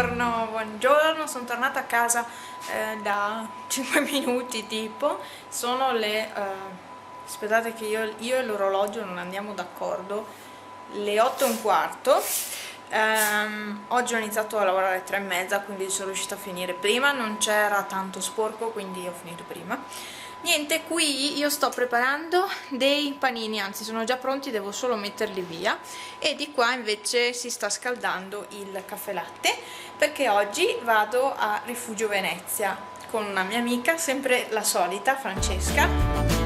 Buongiorno, sono tornata a casa da 5 minuti tipo, sono le... aspettate che io e l'orologio non andiamo d'accordo, le 8:15, oggi ho iniziato a lavorare alle 3:30, quindi sono riuscita a finire prima, non c'era tanto sporco, quindi ho finito prima. Niente, qui io sto preparando dei panini, anzi sono già pronti, devo solo metterli via, e di qua invece si sta scaldando il caffè latte perché oggi vado a Rifugio Venezia con una mia amica, sempre la solita, Francesca.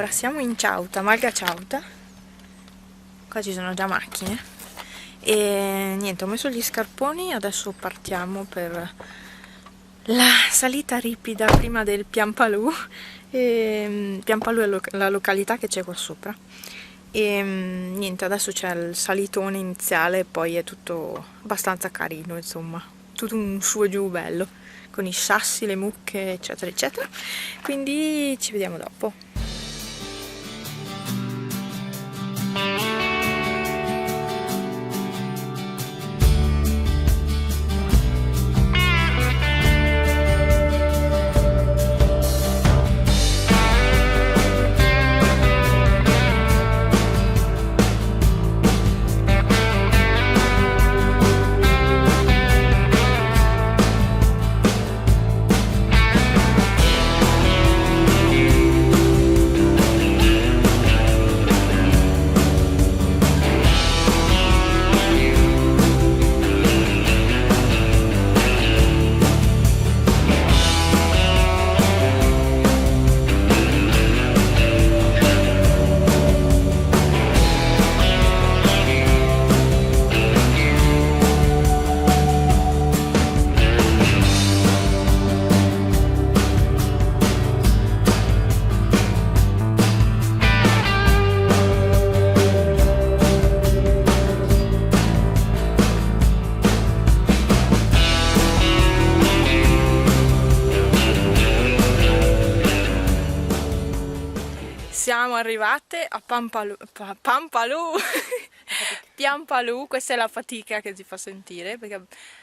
Siamo in Ciauta, Malga Ciauta, qua ci sono già macchine e niente, ho messo gli scarponi, adesso partiamo per la salita ripida prima del Piampalù. Piampalù è la località che c'è qua sopra e niente, adesso c'è il salitone iniziale e poi è tutto abbastanza carino, insomma, tutto un su e giù bello con i sassi, le mucche eccetera eccetera, quindi ci vediamo dopo. arrivate a Pampalù. Piampalù, questa è la fatica che si fa sentire, perché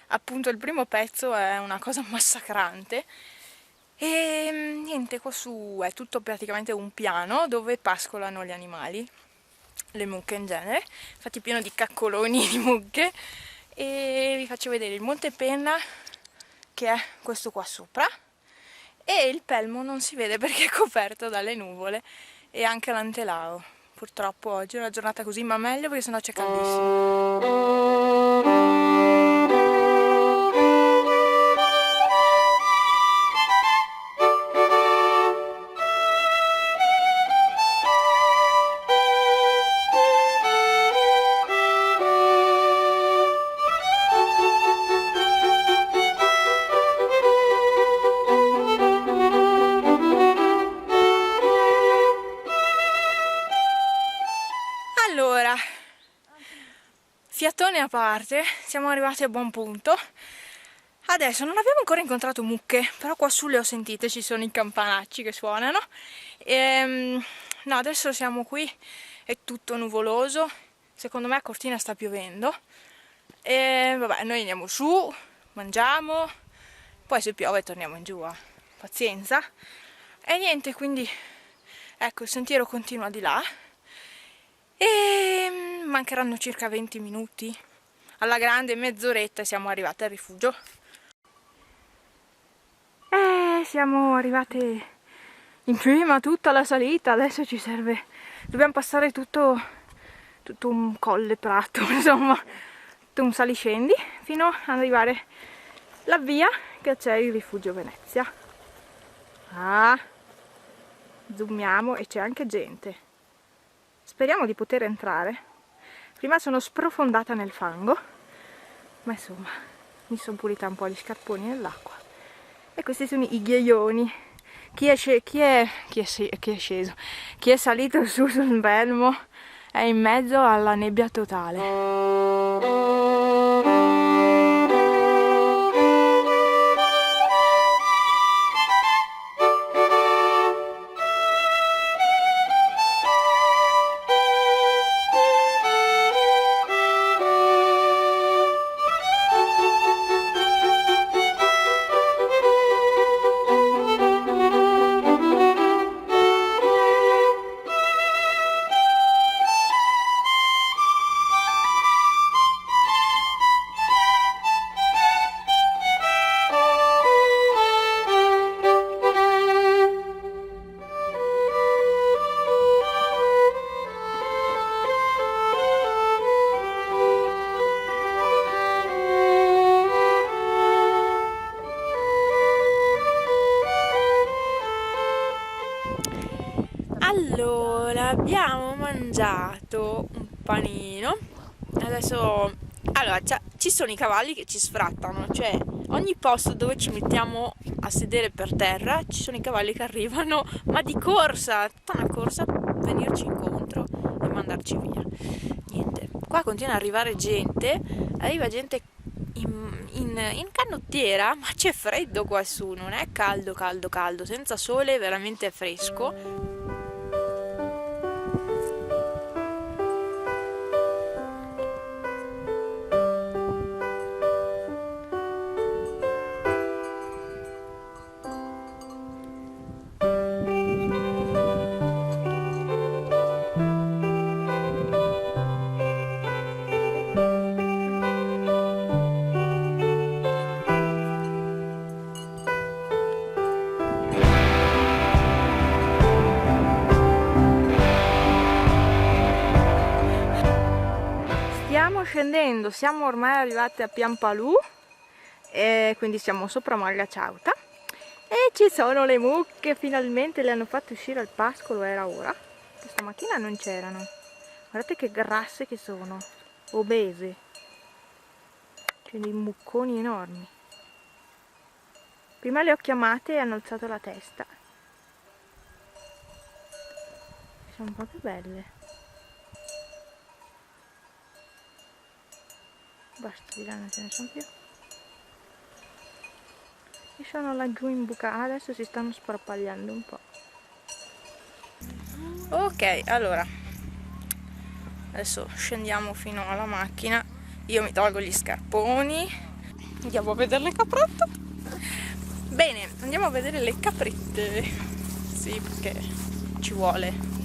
appunto il primo pezzo è una cosa massacrante. E niente, qua su è tutto praticamente un piano dove pascolano gli animali, le mucche in genere, infatti pieno di caccoloni di mucche. E vi faccio vedere il Monte Penna, che è questo qua sopra, e il Pelmo non si vede perché è coperto dalle nuvole, e anche l'Antelao. Purtroppo oggi è una giornata così, ma meglio perché sennò c'è caldissimo. Allora, fiatone a parte, siamo arrivati a buon punto. Adesso non abbiamo ancora incontrato mucche, però qua su le ho sentite, ci sono i campanacci che suonano. No, adesso siamo qui, è tutto nuvoloso, secondo me a Cortina sta piovendo. E vabbè, noi andiamo su, mangiamo, poi se piove torniamo in giù, pazienza. E niente, quindi ecco, il sentiero continua di là. E mancheranno circa 20 minuti, alla grande mezz'oretta, e siamo arrivate al rifugio. E siamo arrivate in cima a tutta la salita, adesso ci serve, dobbiamo passare tutto un colle prato, insomma, tutto un saliscendi, fino ad arrivare la via che c'è il rifugio Venezia. Zoomiamo e c'è anche gente. Speriamo di poter entrare. Prima sono sprofondata nel fango, ma insomma mi sono pulita un po' gli scarponi nell'acqua. E questi sono i ghiaioni. Chi è sceso? Chi è salito su sul Pelmo è in mezzo alla nebbia totale. Allora, abbiamo mangiato un panino. Adesso, allora, ci sono i cavalli che ci sfrattano, cioè ogni posto dove ci mettiamo a sedere per terra ci sono i cavalli che arrivano, ma di corsa, tutta una corsa per venirci incontro e mandarci via. Niente, qua continua ad arrivare gente, arriva gente in canottiera, ma c'è freddo qua su, non è caldo, senza sole, veramente fresco. Stiamo scendendo, siamo ormai arrivati a Piampalù e quindi siamo sopra Marga Ciauta e ci sono le mucche, finalmente le hanno fatte uscire al pascolo, era ora. Questa mattina non c'erano, guardate che grasse che sono, obese, cioè dei mucconi enormi. Prima le ho chiamate e hanno alzato la testa, sono proprio belle. Basta, di là non ce ne sono più. E sono laggiù imbucate, adesso si stanno sparpagliando un po'. Ok, allora adesso scendiamo fino alla macchina, io mi tolgo gli scarponi, andiamo a vedere le caprette. Bene, andiamo a vedere le caprette, sì, perché ci vuole.